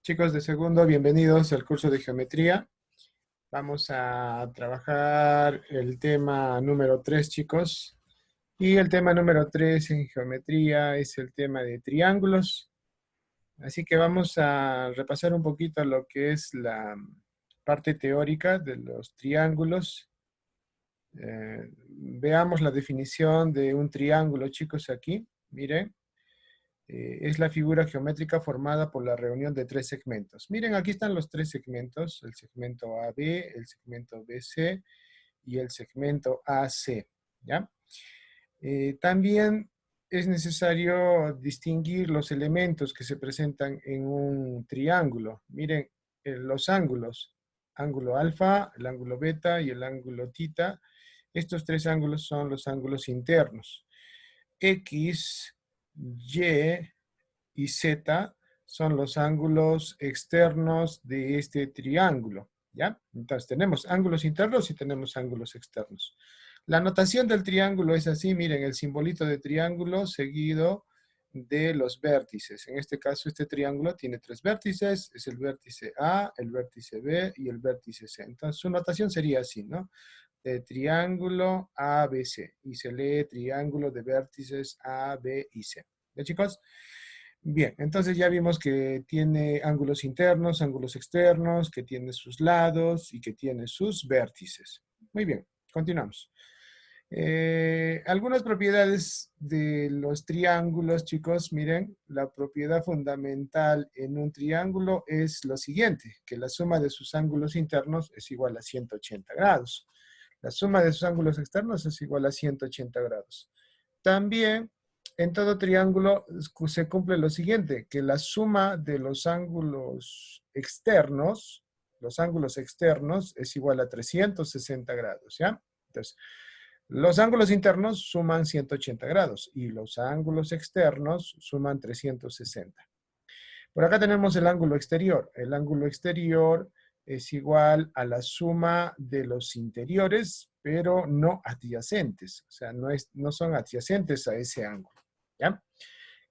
Chicos de segundo, bienvenidos al curso de geometría. Vamos a trabajar el tema número 3, chicos. Y el tema número 3 en geometría es el tema de triángulos. Así que vamos a repasar un poquito lo que es la parte teórica de los triángulos. Veamos la definición de un triángulo, chicos, aquí. Miren. Es la figura geométrica formada por la reunión de tres segmentos. Miren, aquí están los tres segmentos, el segmento AB, el segmento BC y el segmento AC, ¿ya? También es necesario distinguir los elementos que se presentan en un triángulo. Miren, los ángulos, ángulo alfa, el ángulo beta y el ángulo tita. Estos tres ángulos son los ángulos internos. X, Y y Z son los ángulos externos de este triángulo, ¿ya? Entonces tenemos ángulos internos y tenemos ángulos externos. La notación del triángulo es así, miren, el simbolito de triángulo seguido de los vértices. En este caso, este triángulo tiene tres vértices, es el vértice A, el vértice B y el vértice C. Entonces su notación sería así, ¿no? De triángulo ABC, y se lee triángulo de vértices A, B y C. ¿Ya, chicos? Bien, entonces ya vimos que tiene ángulos internos, ángulos externos, que tiene sus lados y que tiene sus vértices. Muy bien, continuamos. Algunas propiedades de los triángulos, chicos, miren, la propiedad fundamental en un triángulo es lo siguiente, que la suma de sus ángulos internos es igual a 180 grados. La suma de sus ángulos externos es igual a 180 grados. También en todo triángulo se cumple lo siguiente, que la suma de los ángulos externos es igual a 360 grados, ¿ya? Entonces, los ángulos internos suman 180 grados y los ángulos externos suman 360. Por acá tenemos el ángulo exterior. El ángulo exterior es igual a la suma de los interiores, pero no adyacentes. O sea, no son adyacentes a ese ángulo, ¿ya?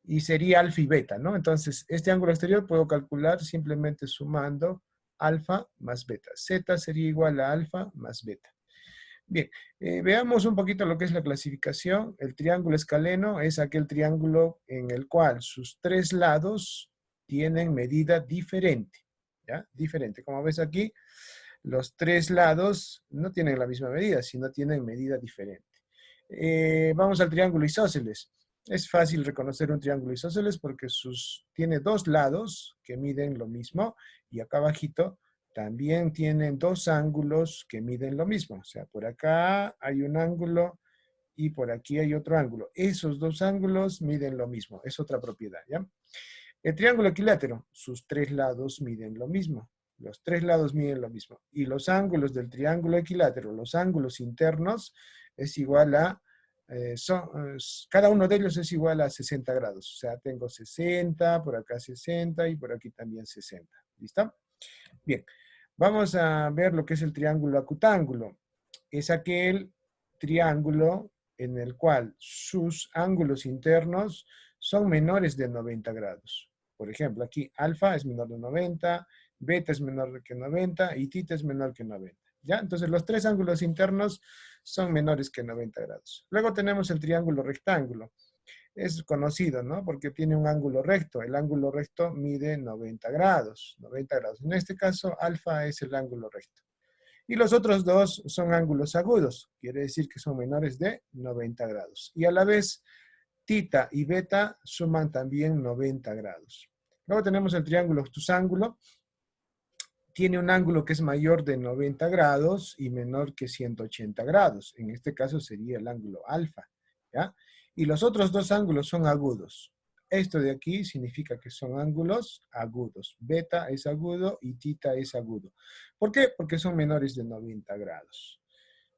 Y sería alfa y beta, ¿no? Entonces, este ángulo exterior puedo calcular simplemente sumando alfa más beta. Z sería igual a alfa más beta. Bien, veamos un poquito lo que es la clasificación. El triángulo escaleno es aquel triángulo en el cual sus tres lados tienen medida diferente, ¿ya? Diferente. Como ves aquí, los tres lados no tienen la misma medida, sino tienen medida diferente. Vamos al triángulo isósceles. Es fácil reconocer un triángulo isósceles porque tiene dos lados que miden lo mismo y acá abajito también tienen dos ángulos que miden lo mismo. O sea, por acá hay un ángulo y por aquí hay otro ángulo. Esos dos ángulos miden lo mismo. Es otra propiedad, ¿ya? El triángulo equilátero, sus tres lados miden lo mismo. Los tres lados miden lo mismo. Y los ángulos del triángulo equilátero, los ángulos internos, es igual a, cada uno de ellos es igual a 60 grados. O sea, tengo 60, por acá 60 y por aquí también 60. ¿Listo? Bien, vamos a ver lo que es el triángulo acutángulo. Es aquel triángulo en el cual sus ángulos internos son menores de 90 grados. Por ejemplo, aquí alfa es menor de 90, beta es menor que 90 y tita es menor que 90. ¿Ya? Entonces los tres ángulos internos son menores que 90 grados. Luego tenemos el triángulo rectángulo. Es conocido, ¿no? Porque tiene un ángulo recto. El ángulo recto mide 90 grados. 90 grados. En este caso, alfa es el ángulo recto. Y los otros dos son ángulos agudos. Quiere decir que son menores de 90 grados. Y a la vez, tita y beta suman también 90 grados. Luego tenemos el triángulo obtusángulo. Tiene un ángulo que es mayor de 90 grados y menor que 180 grados. En este caso sería el ángulo alfa, ¿ya? Y los otros dos ángulos son agudos. Esto de aquí significa que son ángulos agudos. Beta es agudo y tita es agudo. ¿Por qué? Porque son menores de 90 grados.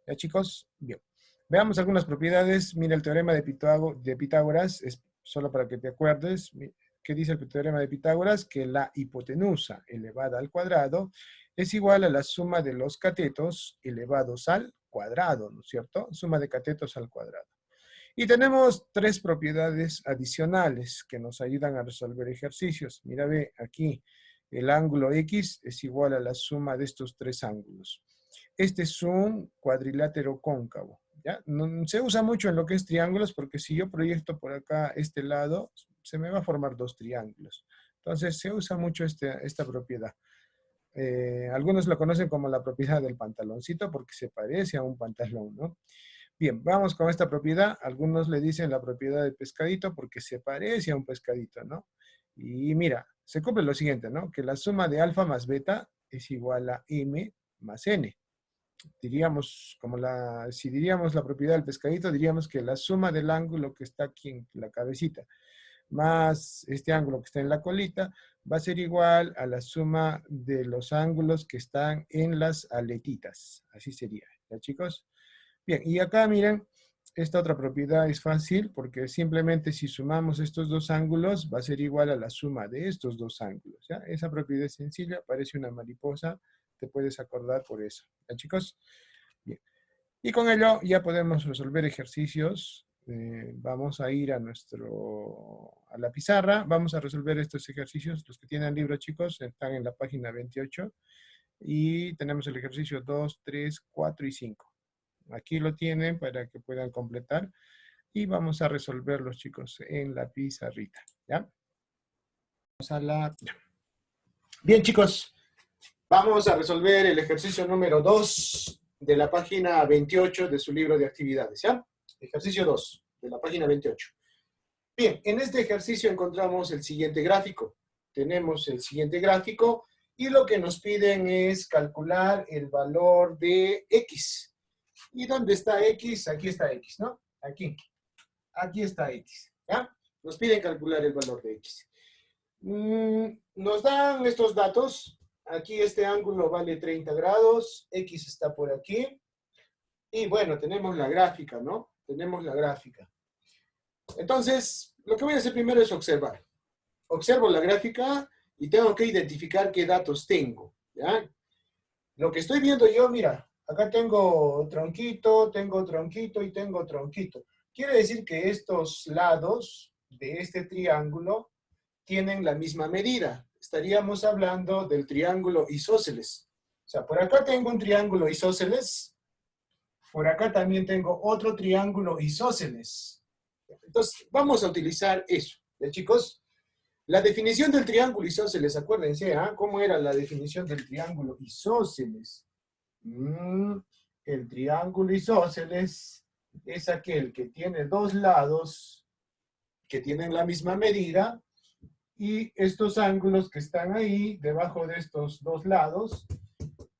¿Ya, chicos? Bien. Veamos algunas propiedades. Mira el teorema de Pitágoras, es solo para que te acuerdes. ¿Qué dice el teorema de Pitágoras? Que la hipotenusa elevada al cuadrado es igual a la suma de los catetos elevados al cuadrado, ¿no es cierto? Suma de catetos al cuadrado. Y tenemos tres propiedades adicionales que nos ayudan a resolver ejercicios. Mira, ve aquí, el ángulo X es igual a la suma de estos tres ángulos. Este es un cuadrilátero cóncavo, ¿ya? No, se usa mucho en lo que es triángulos porque si yo proyecto por acá este lado, se me va a formar dos triángulos. Entonces se usa mucho esta propiedad. Algunos lo conocen como la propiedad del pantaloncito porque se parece a un pantalón, ¿no? Bien, vamos con esta propiedad. Algunos le dicen la propiedad del pescadito porque se parece a un pescadito, ¿no? Y mira, se cumple lo siguiente, ¿no? Que la suma de alfa más beta es igual a m más n. Diríamos, si diríamos la propiedad del pescadito, diríamos que la suma del ángulo que está aquí en la cabecita más este ángulo que está en la colita va a ser igual a la suma de los ángulos que están en las aletitas. Así sería, ¿ya chicos? Bien, y acá miren, esta otra propiedad es fácil porque simplemente si sumamos estos dos ángulos va a ser igual a la suma de estos dos ángulos, ¿ya? Esa propiedad es sencilla, parece una mariposa, te puedes acordar por eso, ¿ya chicos? Bien, y con ello ya podemos resolver ejercicios. Vamos a ir a la pizarra, vamos a resolver estos ejercicios. Los que tienen libro, chicos, están en la página 28 y tenemos el ejercicio 2, 3, 4 y 5. Aquí lo tienen para que puedan completar y vamos a resolverlos, chicos, en la pizarrita, ¿ya? Bien, chicos, vamos a resolver el ejercicio número 2 de la página 28 de su libro de actividades, ¿ya? Ejercicio 2 de la página 28. Bien, en este ejercicio encontramos el siguiente gráfico. Tenemos el siguiente gráfico y lo que nos piden es calcular el valor de X. ¿Y dónde está X? Aquí está X, ¿no? Aquí. Aquí está X, ¿ya? Nos piden calcular el valor de X. Nos dan estos datos. Aquí este ángulo vale 30 grados, X está por aquí. Y bueno, tenemos la gráfica, ¿no? Tenemos la gráfica. Entonces, lo que voy a hacer primero es observar. Observo la gráfica y tengo que identificar qué datos tengo, ¿ya? Lo que estoy viendo yo, mira, acá tengo tronquito y tengo tronquito. Quiere decir que estos lados de este triángulo tienen la misma medida. Estaríamos hablando del triángulo isósceles. O sea, por acá tengo un triángulo isósceles. Por acá también tengo otro triángulo isósceles. Entonces, vamos a utilizar eso. ¿Ya, chicos? La definición del triángulo isósceles, acuérdense, ¿eh? ¿Cómo era la definición del triángulo isósceles? El triángulo isósceles es aquel que tiene dos lados que tienen la misma medida y estos ángulos que están ahí, debajo de estos dos lados,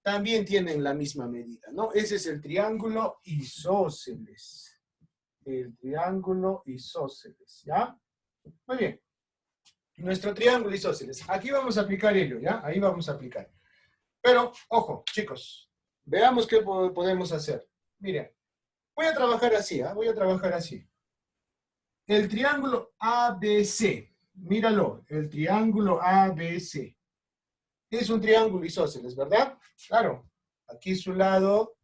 también tienen la misma medida, ¿no? Ese es el triángulo isósceles. El triángulo isósceles, ¿ya? Muy bien. Nuestro triángulo isósceles. Aquí vamos a aplicar ello, ¿ya? Ahí vamos a aplicar. Pero, ojo, chicos, veamos qué podemos hacer. Miren, voy a trabajar así, ¿eh? Voy a trabajar así. El triángulo ABC, míralo, el triángulo ABC. Es un triángulo isósceles, ¿verdad? Claro, aquí su lado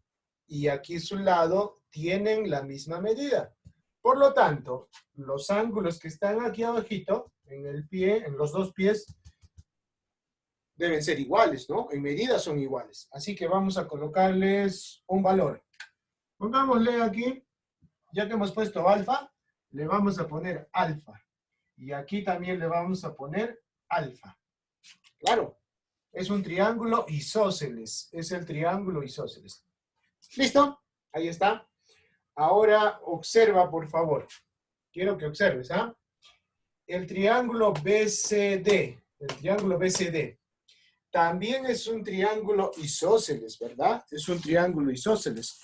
y aquí su lado tienen la misma medida. Por lo tanto, los ángulos que están aquí abajito, en el pie, en los dos pies, deben ser iguales, ¿no? En medida son iguales. Así que vamos a colocarles un valor. Pongámosle aquí, ya que hemos puesto alfa, le vamos a poner alfa. Y aquí también le vamos a poner alfa. Claro, es un triángulo isósceles. Es el triángulo isósceles. ¿Listo? Ahí está. Ahora observa, por favor. Quiero que observes, ¿ah? El triángulo BCD. El triángulo BCD. También es un triángulo isósceles, ¿verdad? Es un triángulo isósceles.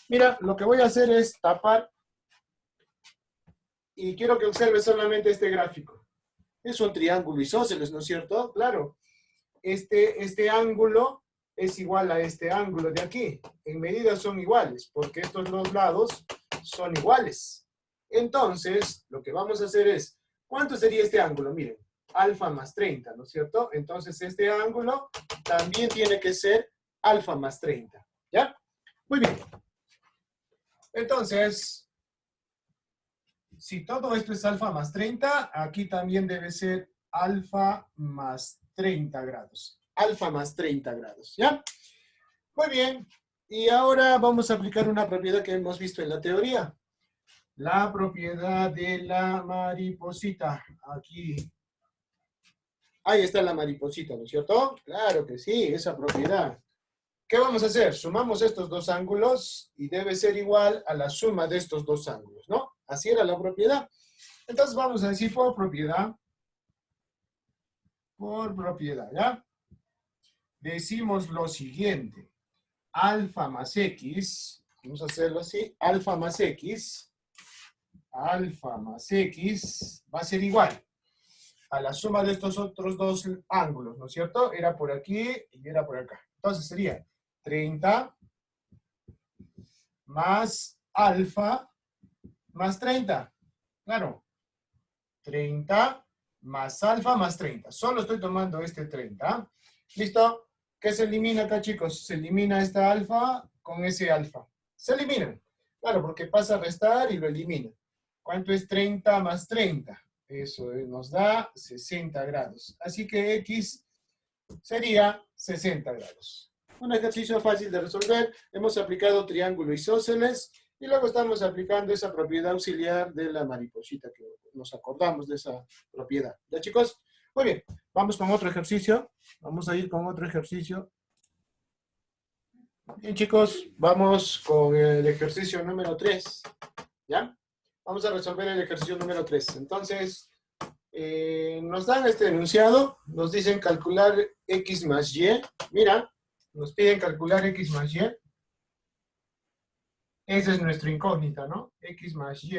Mira, lo que voy a hacer es tapar y quiero que observes solamente este gráfico. Es un triángulo isósceles, ¿no es cierto? Claro. Este ángulo es igual a este ángulo de aquí. En medida son iguales, porque estos dos lados son iguales. Entonces, lo que vamos a hacer es, ¿cuánto sería este ángulo? Miren, alfa más 30, ¿no es cierto? Entonces, este ángulo también tiene que ser alfa más 30, ¿ya? Muy bien. Entonces, si todo esto es alfa más 30, aquí también debe ser alfa más 30 grados. Alfa más 30 grados, ¿ya? Muy bien. Y ahora vamos a aplicar una propiedad que hemos visto en la teoría. La propiedad de la mariposita. Aquí. Ahí está la mariposita, ¿no es cierto? Claro que sí, esa propiedad. ¿Qué vamos a hacer? Sumamos estos dos ángulos y debe ser igual a la suma de estos dos ángulos, ¿no? Así era la propiedad. Entonces vamos a decir por propiedad, ¿ya? Decimos lo siguiente. Alfa más X, vamos a hacerlo así, alfa más X va a ser igual a la suma de estos otros dos ángulos, ¿no es cierto? Era por aquí y era por acá. Entonces sería 30 más alfa más 30. Claro, 30 más alfa más 30. Solo estoy tomando este 30. ¿Listo? ¿Qué se elimina acá, chicos? Se elimina esta alfa con ese alfa. Se eliminan. Claro, porque pasa a restar y lo elimina. ¿Cuánto es 30 más 30? Eso nos da 60 grados. Así que X sería 60 grados. Un ejercicio fácil de resolver. Hemos aplicado triángulo isósceles y luego estamos aplicando esa propiedad auxiliar de la mariposita, que nos acordamos de esa propiedad. ¿Ya, chicos? Muy bien. Vamos con otro ejercicio. Vamos a ir con otro ejercicio. Bien, chicos, vamos con el ejercicio número 3. ¿Ya? Vamos a resolver el ejercicio número 3. Entonces, nos dan este enunciado, nos dicen calcular X más Y. Mira, nos piden calcular X más Y. Esa es nuestra incógnita, ¿no? X más Y.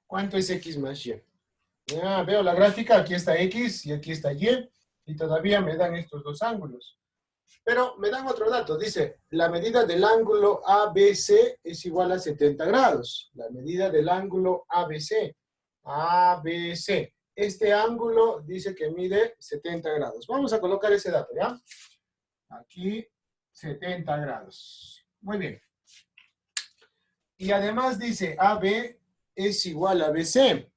¿Cuánto es X más Y? Ya, veo la gráfica, aquí está X y aquí está Y, y todavía me dan estos dos ángulos. Pero me dan otro dato, dice, la medida del ángulo ABC es igual a 70 grados. La medida del ángulo ABC. ABC. Este ángulo dice que mide 70 grados. Vamos a colocar ese dato, ¿ya? Aquí, 70 grados. Muy bien. Y además dice, AB es igual a BC.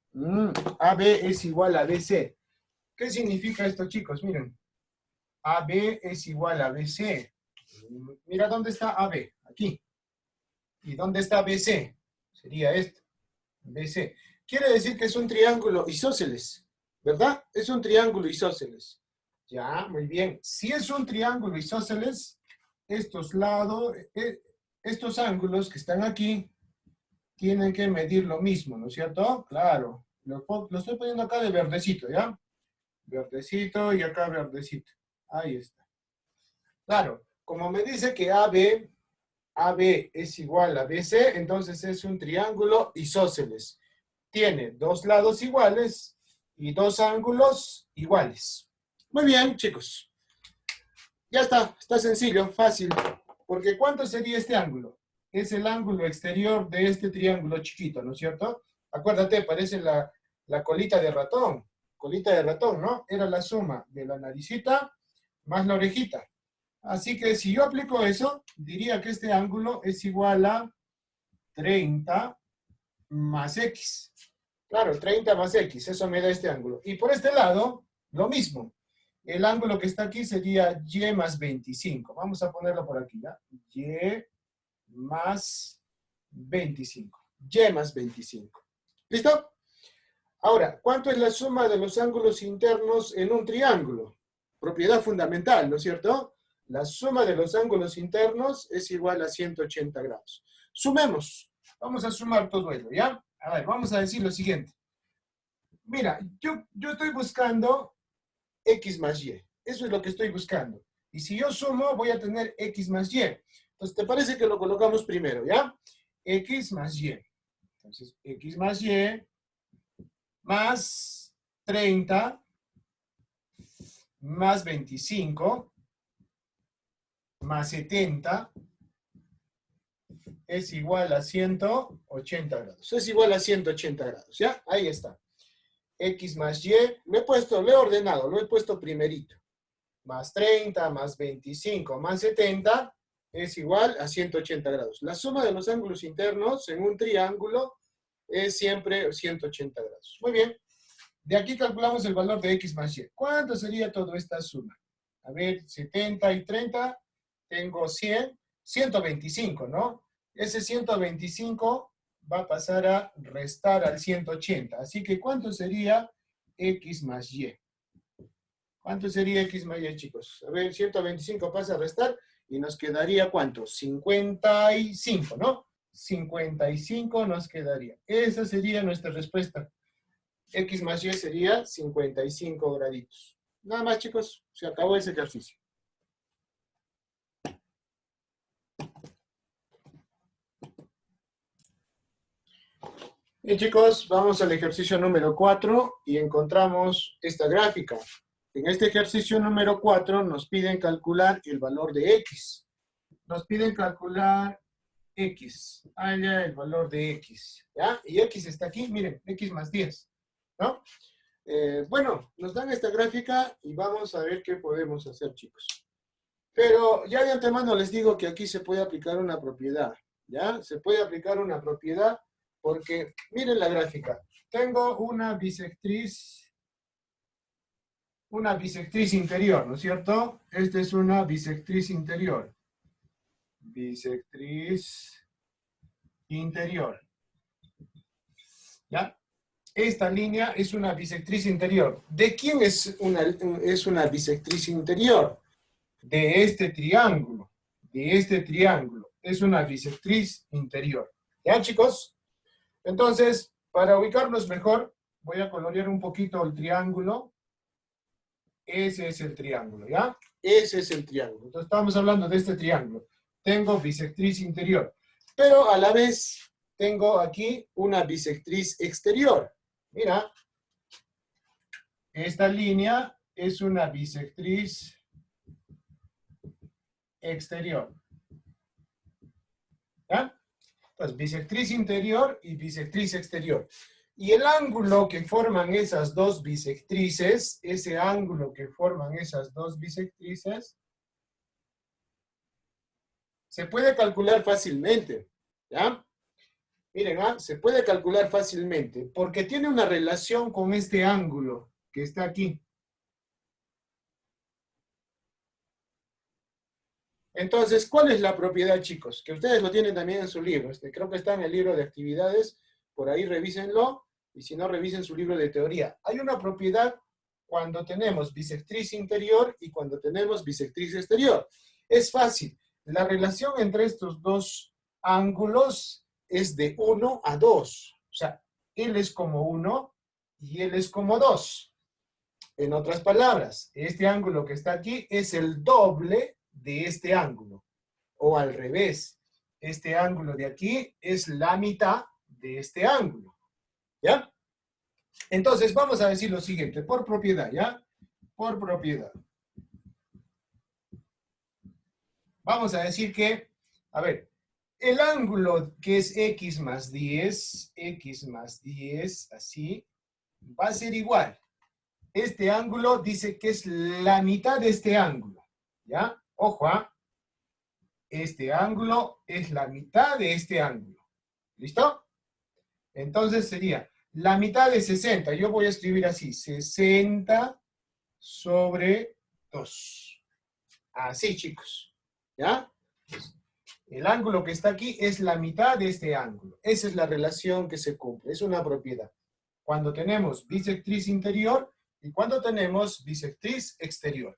AB es igual a BC. ¿Qué significa esto, chicos? Miren. AB es igual a BC. Mira dónde está AB, aquí. ¿Y dónde está BC? Sería esto, BC. Quiere decir que es un triángulo isósceles, ¿verdad? Es un triángulo isósceles. Ya, muy bien. Si es un triángulo isósceles, estos lados, estos ángulos que están aquí, tienen que medir lo mismo, ¿no es cierto? Claro. Lo estoy poniendo acá de verdecito, ¿ya? Verdecito y acá verdecito. Ahí está. Claro, como me dice que AB es igual a BC, entonces es un triángulo isósceles. Tiene dos lados iguales y dos ángulos iguales. Muy bien, chicos. Ya está sencillo, fácil. Porque ¿cuánto sería este ángulo? Es el ángulo exterior de este triángulo chiquito, ¿no es cierto? Acuérdate, parece la colita de ratón. Colita de ratón, ¿no? Era la suma de la naricita más la orejita. Así que si yo aplico eso, diría que este ángulo es igual a 30 más X. Claro, 30 más X, eso me da este ángulo. Y por este lado, lo mismo. El ángulo que está aquí sería Y más 25. Vamos a ponerlo por aquí, ¿ya? Y más 25. Y más 25. ¿Listo? Ahora, ¿cuánto es la suma de los ángulos internos en un triángulo? Propiedad fundamental, ¿no es cierto? La suma de los ángulos internos es igual a 180 grados. Sumemos. Vamos a sumar todo ello, ¿ya? A ver, vamos a decir lo siguiente. Mira, yo estoy buscando X más Y. Eso es lo que estoy buscando. Y si yo sumo, voy a tener X más Y. Entonces, ¿te parece que lo colocamos primero, ya? X más Y. Entonces, X más Y más 30 más 25 más 70 es igual a 180 grados. Es igual a 180 grados, ¿ya? Ahí está. X más Y, lo he ordenado, lo he puesto primerito. Más 30, más 25, más 70 es igual a 180 grados. La suma de los ángulos internos en un triángulo es siempre 180 grados. Muy bien. De aquí calculamos el valor de x más y. ¿Cuánto sería toda esta suma? A ver, 70 y 30, tengo 100, 125, ¿no? Ese 125 va a pasar a restar al 180. Así que, ¿cuánto sería x más y? ¿Cuánto sería x más y, chicos? A ver, 125 pasa a restar y nos quedaría, ¿cuánto? 55, ¿no? 55 nos quedaría. Esa sería nuestra respuesta. X más y sería 55 graditos. Nada más, chicos, se acabó ese ejercicio. Bien, chicos, vamos al ejercicio número 4 y encontramos esta gráfica. En este ejercicio número 4 nos piden calcular el valor de x. Nos piden calcular x. Ya el valor de x. ¿Ya? Y x está aquí, miren, x más 10. ¿No? Bueno, nos dan esta gráfica y vamos a ver qué podemos hacer, chicos. Pero ya de antemano les digo que aquí se puede aplicar una propiedad. ¿Ya? Se puede aplicar una propiedad porque, miren la gráfica. Tengo una bisectriz interior, ¿no es cierto? Esta es una bisectriz interior. Bisectriz interior. ¿Ya? Esta línea es una bisectriz interior. ¿De quién es una bisectriz interior? De este triángulo. De este triángulo. Es una bisectriz interior. ¿Ya, chicos? Entonces, para ubicarnos mejor, voy a colorear un poquito el triángulo. Ese es el triángulo, ¿ya? Ese es el triángulo. Entonces, estamos hablando de este triángulo. Tengo bisectriz interior. Pero a la vez, tengo aquí una bisectriz exterior. Mira, esta línea es una bisectriz exterior. ¿Ya? Entonces, bisectriz interior y bisectriz exterior. Y el ángulo que forman esas dos bisectrices, ese ángulo que forman esas dos bisectrices, se puede calcular fácilmente. ¿Ya? Miren, se puede calcular fácilmente porque tiene una relación con este ángulo que está aquí. Entonces, ¿cuál es la propiedad, chicos? Que ustedes lo tienen también en su libro. Creo que está en el libro de actividades. Por ahí revísenlo. Y si no, revisen su libro de teoría. Hay una propiedad cuando tenemos bisectriz interior y cuando tenemos bisectriz exterior. Es fácil. La relación entre estos dos ángulos es de 1 a 2. O sea, él es como 1 y él es como 2. En otras palabras, este ángulo que está aquí es el doble de este ángulo. O al revés, este ángulo de aquí es la mitad de este ángulo. ¿Ya? Entonces, vamos a decir lo siguiente, por propiedad, ¿ya? Por propiedad. Vamos a decir que, a ver, el ángulo que es x más 10, así, va a ser igual. Este ángulo dice que es la mitad de este ángulo, ¿ya? Ojo, este ángulo es la mitad de este ángulo. ¿Listo? Entonces sería la mitad de 60. Yo voy a escribir así, 60 sobre 2. Así, chicos. ¿Ya? El ángulo que está aquí es la mitad de este ángulo. Esa es la relación que se cumple. Es una propiedad. Cuando tenemos bisectriz interior y cuando tenemos bisectriz exterior.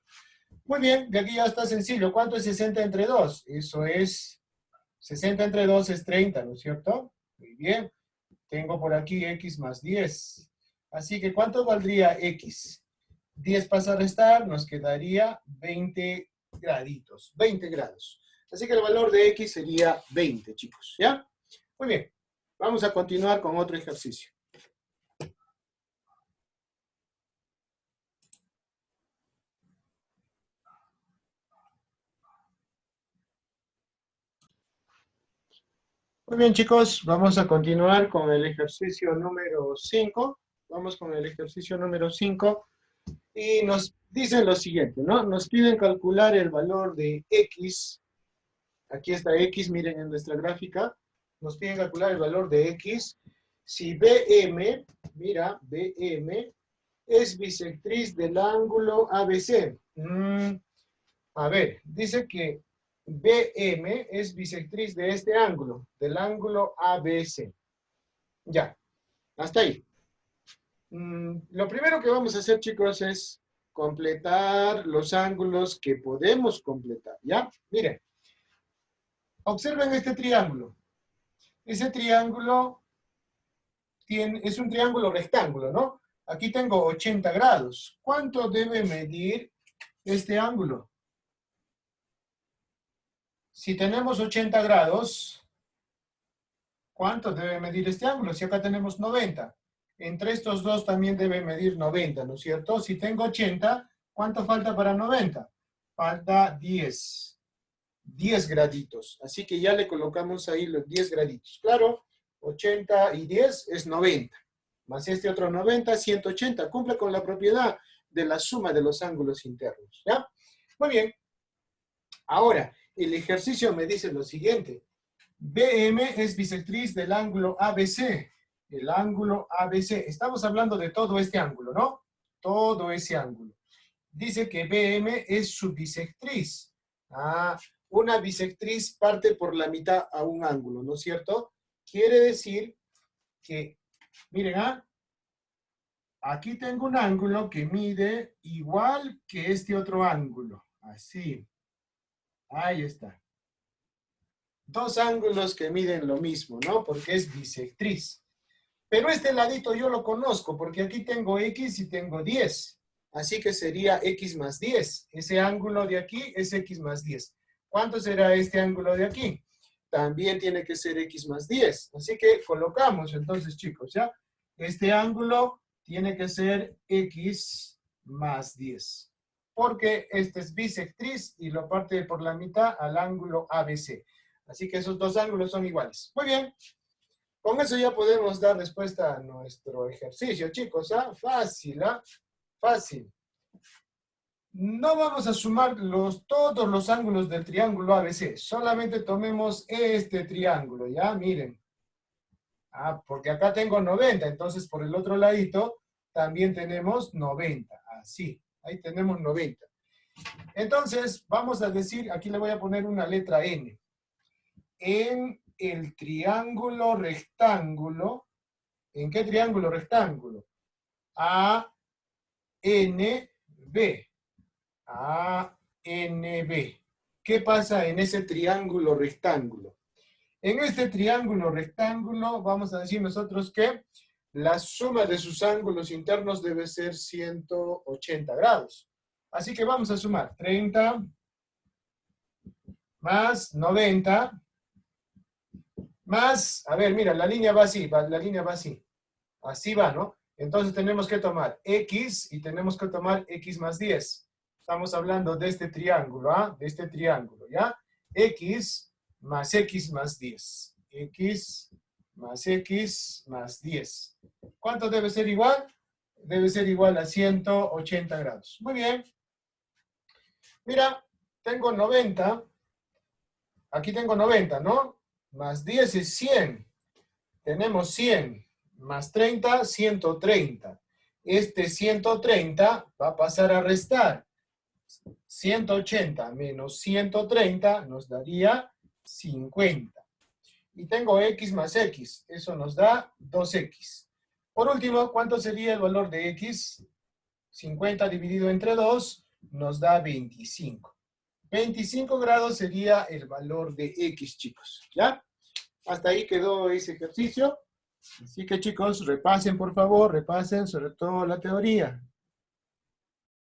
Muy bien, de aquí ya está sencillo. ¿Cuánto es 60 entre 2? Eso es, 60 entre 2 es 30, ¿no es cierto? Muy bien. Tengo por aquí x más 10. Así que, ¿cuánto valdría x? 10 pasa a restar, nos quedaría 20 graditos, 20 grados. Así que el valor de x sería 20, chicos, ¿ya? Muy bien, vamos a continuar con otro ejercicio. Muy bien, chicos, vamos a continuar con el ejercicio número 5. Vamos con el ejercicio número 5 y nos dicen lo siguiente, ¿no? Nos piden calcular el valor de x. Aquí está x, miren en nuestra gráfica. Nos piden calcular el valor de x. Si BM, mira, BM es bisectriz del ángulo ABC? A ver, dice que BM es bisectriz de este ángulo, del ángulo ABC. Ya, hasta ahí. Lo primero que vamos a hacer, chicos, es completar los ángulos que podemos completar, ¿ya? Miren, observen este triángulo. Ese triángulo es un triángulo rectángulo, ¿no? Aquí tengo 80 grados. ¿Cuánto debe medir este ángulo? Si tenemos 80 grados, ¿cuánto debe medir este ángulo? Si acá tenemos 90. Entre estos dos también debe medir 90, ¿no es cierto? Si tengo 80, ¿cuánto falta para 90? Falta 10. 10 graditos. Así que ya le colocamos ahí los 10 graditos. Claro, 80 y 10 es 90. Más este otro 90, 180. Cumple con la propiedad de la suma de los ángulos internos. ¿Ya? Muy bien. Ahora, el ejercicio me dice lo siguiente. BM es bisectriz del ángulo ABC. El ángulo ABC. Estamos hablando de todo este ángulo, ¿no? Todo ese ángulo. Dice que BM es su bisectriz. Una bisectriz parte por la mitad a un ángulo, ¿no es cierto? Quiere decir que, miren, aquí tengo un ángulo que mide igual que este otro ángulo. Así. Ahí está. Dos ángulos que miden lo mismo, ¿no? Porque es bisectriz. Pero este ladito yo lo conozco, porque aquí tengo X y tengo 10. Así que sería X más 10. Ese ángulo de aquí es X más 10. ¿Cuánto será este ángulo de aquí? También tiene que ser X más 10. Así que colocamos entonces, chicos, ¿ya? Este ángulo tiene que ser X más 10. Porque este es bisectriz y lo parte por la mitad al ángulo ABC. Así que esos dos ángulos son iguales. Muy bien. Con eso ya podemos dar respuesta a nuestro ejercicio, chicos. Fácil, Fácil. No vamos a sumar todos los ángulos del triángulo ABC. Solamente tomemos este triángulo, ¿ya? Miren. Porque acá tengo 90, entonces por el otro ladito también tenemos 90. Así, ahí tenemos 90. Entonces, vamos a decir, aquí le voy a poner una letra N. En el triángulo rectángulo, ¿en qué triángulo rectángulo? ANB. ANB. ¿Qué pasa en ese triángulo rectángulo? En este triángulo rectángulo vamos a decir nosotros que la suma de sus ángulos internos debe ser 180 grados. Así que vamos a sumar 30 más 90 más, a ver, mira, la línea va así, la línea va así. Así va, ¿no? Entonces tenemos que tomar X y tenemos que tomar X más 10. Estamos hablando de este triángulo, de este triángulo, ¿ya? X más X más 10. X más X más 10. ¿Cuánto debe ser igual? Debe ser igual a 180 grados. Muy bien. Mira, tengo 90. Aquí tengo 90, ¿no? Más 10 es 100. Tenemos 100. Más 30, 130. Este 130 va a pasar a restar. 180 menos 130 nos daría 50. Y tengo X más X. Eso nos da 2X. Por último, ¿cuánto sería el valor de X? 50 dividido entre 2 nos da 25. 25 grados sería el valor de X, chicos. ¿Ya? Hasta ahí quedó ese ejercicio. Así que, chicos, repasen, por favor, repasen sobre todo la teoría.